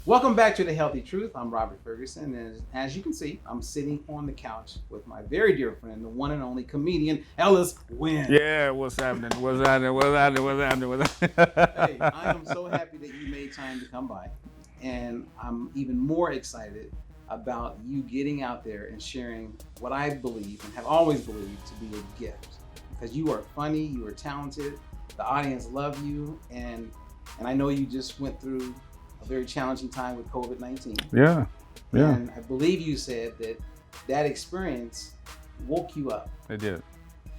Welcome back to The Healthy Truth. I'm Robert Ferguson, and as you can see, I'm sitting on the couch with my very dear friend, the one and only comedian Ellis Wynne. Yeah, what's happening? What's happening? What's happening? What's happening? What's Hey, I am happening? so happy that you made time to come by, and I'm even more excited about you getting out there and sharing what I believe and have always believed to be a gift. Because you are funny, you are talented, the audience love you, and I know you just went through a very challenging time with COVID-19. Yeah, yeah, And I believe you said that that experience woke you up. it did.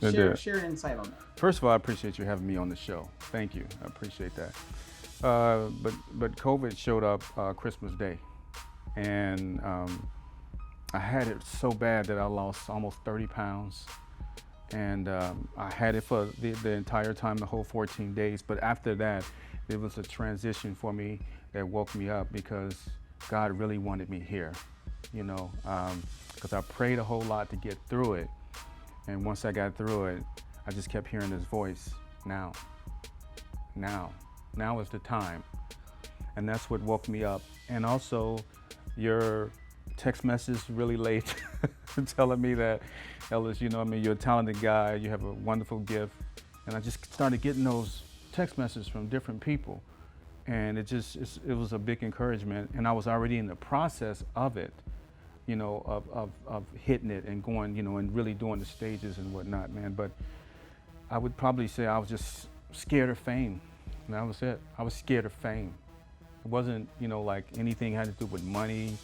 It Share did. share insight on that. First of all, I appreciate you having me on the show. Thank you. I appreciate that. But COVID showed up Christmas Day, and I had it so bad that I lost almost 30 pounds, and I had it for the entire time, the whole 14 days. But after that, it was a transition for me that woke me up because God really wanted me here, you know, because I prayed a whole lot to get through it. And once I got through it, I just kept hearing this voice, now is the time. And that's what woke me up. And also your text message really late telling me that, Ellis, you know, you're a talented guy, you have a wonderful gift. And I just started getting those text messages from different people. And it was a big encouragement. And I was already in the process of it, you know, of hitting it and going, you know, and really doing the stages and whatnot, man. But I would probably say I was just scared of fame. And that was it. I was scared of fame. It wasn't, you know, like anything had to do with money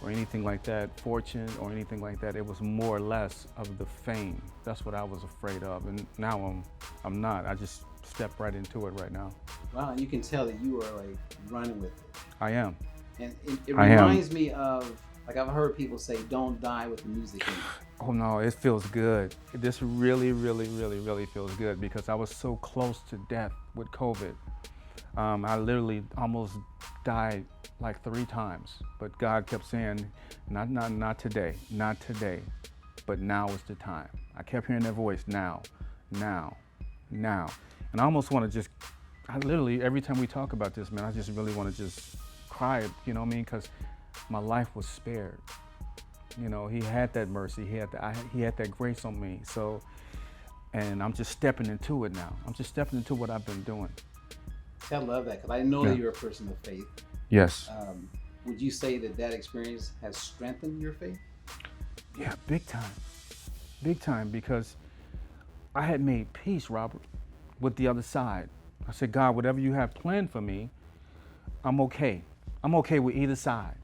or anything like that, fortune or anything like that. It was more or less of the fame. That's what I was afraid of. And now I'm not. I just step right into it right now. Wow, you can tell that you are like running with it. I am. And it I am. reminds me of, like I've heard people say, don't die with the music in you. Oh no, it feels good. This really, really, really, really feels good because I was so close to death with COVID. I literally almost died like 3 times, but God kept saying, not today, not today, but now is the time. I kept hearing that voice, now. And I almost want to I literally, every time we talk about this, man, I just really want to just cry, you know what I mean? Because my life was spared. You know, he had that mercy, he had that grace on me. So, and I'm just stepping into it now. I'm just stepping into what I've been doing. I love that because I know Yeah. that you're a person of faith. Yes. Would you say that that experience has strengthened your faith? Yeah, big time, because I had made peace, Robert, with the other side. I said, God, whatever you have planned for me, I'm okay. I'm okay with either side.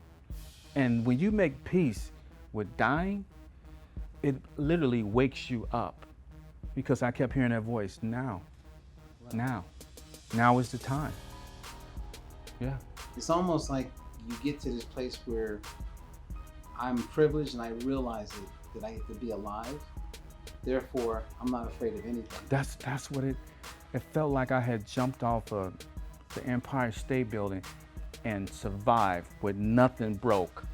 And when you make peace with dying, it literally wakes you up because I kept hearing that voice, now is the time. Yeah. It's almost like you get to this place where I'm privileged and I realize that I get to be alive. Therefore, I'm not afraid of anything. That's what it felt like. I had jumped off of the Empire State Building and survived with nothing broke.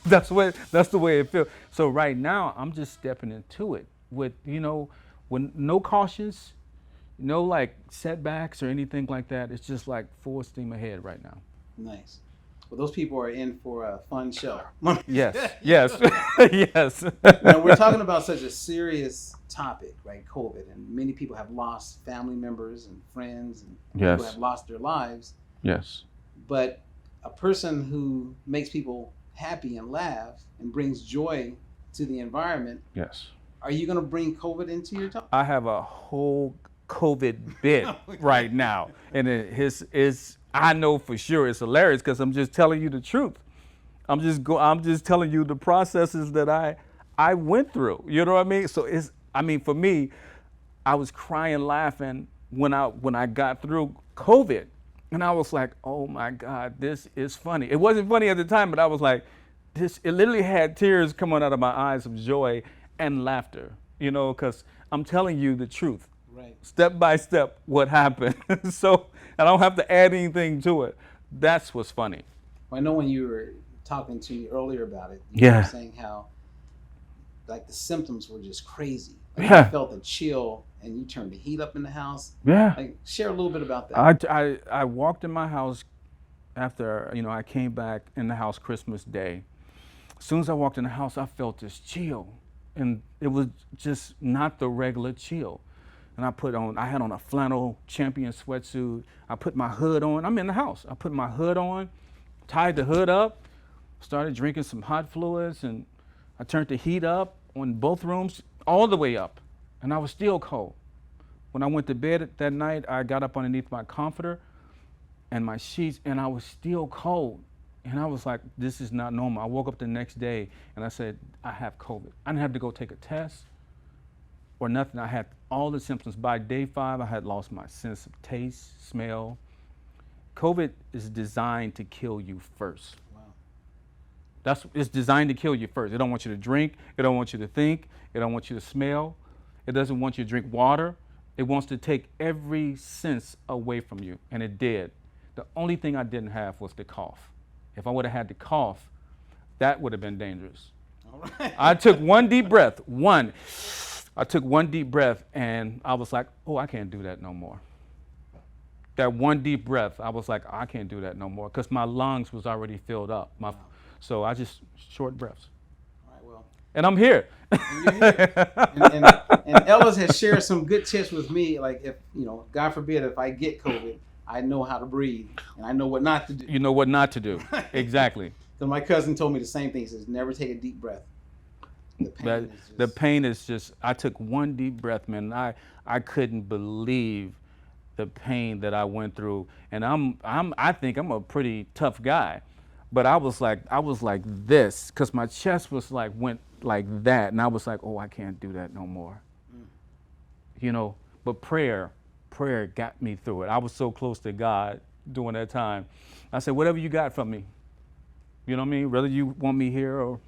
That's the way it feels. So right now I'm just stepping into it with, you know, with no cautions, no like setbacks or anything like that. It's just like full steam ahead right now. Nice. Well, those people are in for a fun show. Yes, yes, yes. Now, we're talking about such a serious topic, right? COVID, and many people have lost family members and friends, and Yes. people have lost their lives. Yes. But a person who makes people happy and laugh and brings joy to the environment, Yes. are you going to bring COVID into your talk? I have a whole COVID bit right now, and I know for sure it's hilarious because I'm just telling you the truth. I'm just telling you the processes that I went through. You know what I mean? So for me, I was crying, laughing when I got through COVID, and I was like, oh my God, this is funny. It wasn't funny at the time, but I was like, this. It literally had tears coming out of my eyes of joy and laughter. You know, because I'm telling you the truth. Right. Step by step what happened. So I don't have to add anything to it. That's what's funny. Well, I know when you were talking to me earlier about it, you Yeah. were saying how like the symptoms were just crazy. Like Yeah. you felt a chill and you turned the heat up in the house. Yeah. Like share a little bit about that. I walked in my house after, I came back in the house Christmas Day, as soon as I walked in the house, I felt this chill. And it was just not the regular chill. And I had on a flannel Champion sweatsuit. I put my hood on. I'm in the house. I put my hood on, tied the hood up, started drinking some hot fluids, and I turned the heat up on both rooms, all the way up. And I was still cold. When I went to bed that night, I got up underneath my comforter and my sheets, and I was still cold. And I was like, this is not normal. I woke up the next day and I said, I have COVID. I didn't have to go take a test or nothing. I had all the symptoms. By day 5, I had lost my sense of taste, smell. COVID is designed to kill you first. Wow. It's designed to kill you first. It don't want you to drink. It don't want you to think. It don't want you to smell. It doesn't want you to drink water. It wants to take every sense away from you, and it did. The only thing I didn't have was the cough. If I would have had the cough, that would have been dangerous. All right. I took one deep breath, I took one deep breath, and I was like, oh, I can't do that no more. That one deep breath, I was like, I can't do that no more, because my lungs was already filled up. So I just, short breaths. All right, well. And I'm here. And you're here. And Ellis has shared some good tips with me, like if, God forbid, if I get COVID, I know how to breathe, and I know what not to do. You know what not to do. Exactly. So my cousin told me the same thing. He says, never take a deep breath. The pain is just, I took one deep breath, man. I couldn't believe the pain that I went through. And I think I'm a pretty tough guy, but I was like this, because my chest was went like that. And I was like, oh, I can't do that no more. But prayer got me through it. I was so close to God during that time. I said, whatever you got from me, you know what I mean? Whether you want me here or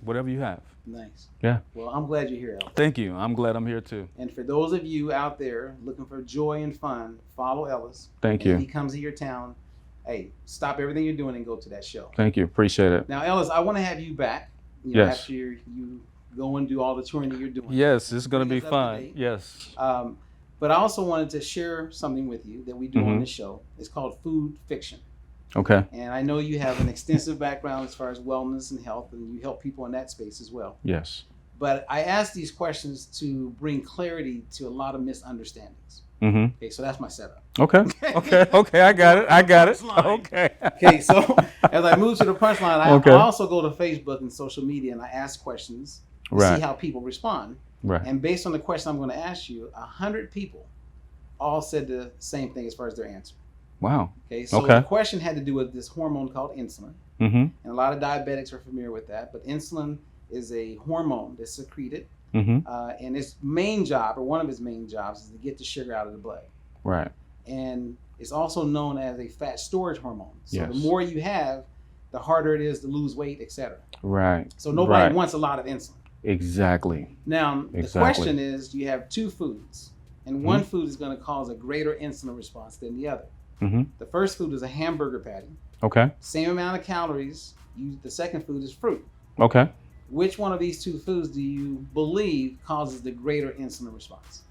whatever you have. Nice. Yeah. Well, I'm glad you're here, Ellis. Thank you. I'm glad I'm here too. And for those of you out there looking for joy and fun, follow Ellis. Thank you. If he comes to your town, hey, stop everything you're doing and go to that show. Thank you. Appreciate it. Now, Ellis, I want to have you back. Yes. After you go and do all the touring that you're doing. Yes, it's going to be fun. Yes. But I also wanted to share something with you that we do on this show. It's called Food Fiction. Okay. And I know you have an extensive background as far as wellness and health, and you help people in that space as well. Yes. But I asked these questions to bring clarity to a lot of misunderstandings. Okay, so that's my setup. Okay. Okay. I got it. Okay. Okay, so as I move to the punchline, I also go to Facebook and social media, and I ask questions to see how people respond. Right. And based on the question I'm going to ask you, 100 people all said the same thing as far as their answer. Wow. Okay, so the question had to do with this hormone called insulin. And a lot of diabetics are familiar with that, but insulin is a hormone that's secreted. And its main job, or one of its main jobs, is to get the sugar out of the blood. Right. And it's also known as a fat storage hormone. So the more you have, the harder it is to lose weight, etc. Right. So nobody wants a lot of insulin. Exactly. Now, the question is, you have two foods, and one food is going to cause a greater insulin response than the other. The first food is a hamburger patty. Okay. Same amount of calories. The second food is fruit. Okay. Which one of these two foods do you believe causes the greater insulin response?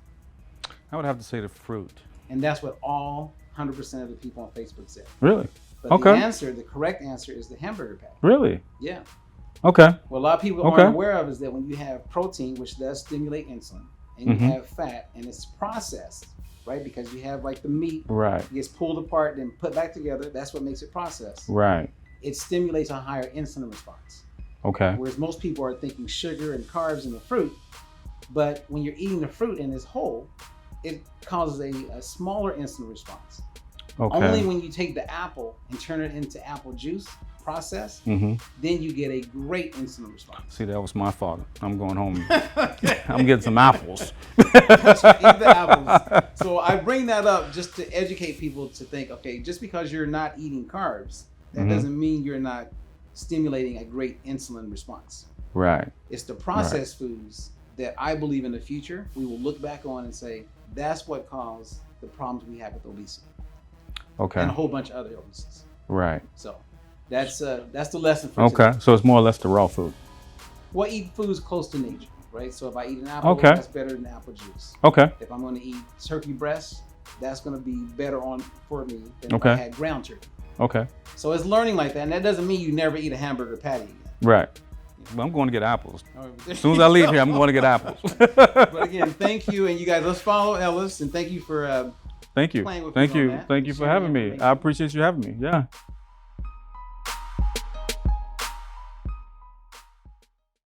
I would have to say the fruit. And that's what all 100% of the people on Facebook said. Really? But the correct answer is the hamburger patty. Really? Yeah. Okay. What a lot of people aren't aware of is that when you have protein, which does stimulate insulin, and you have fat, and it's processed, right? Because you have the meat, it gets pulled apart and put back together. That's what makes it processed. Right. It stimulates a higher insulin response. Okay. Whereas most people are thinking sugar and carbs in the fruit, but when you're eating the fruit in its whole, it causes a smaller insulin response. Okay. Only when you take the apple and turn it into apple juice, processed, then you get a great insulin response. See, that was my fault. I'm going home. I'm getting some apples. Eat the apples. So I bring that up just to educate people to think, okay, just because you're not eating carbs, that doesn't mean you're not stimulating a great insulin response. Right. It's the processed foods that I believe in the future we will look back on and say, that's what caused the problems we have with obesity. Okay. And a whole bunch of other illnesses. Right. So that's the lesson for today. Okay. So it's more or less the raw food. Well, eat foods close to nature, right? So if I eat an apple, that's better than apple juice. Okay. If I'm going to eat turkey breast, that's going to be better for me than if I had ground turkey. Okay. So it's learning like that, and that doesn't mean you never eat a hamburger patty again. Right. Well, I'm going to get apples. All right, As soon as I leave here, I'm going to get apples. But again, thank you, and you guys, let's follow Ellis, and thank you for Thank you. playing with Thank me on you. that Thank you and for sharing having me. information. I appreciate you having me. Yeah.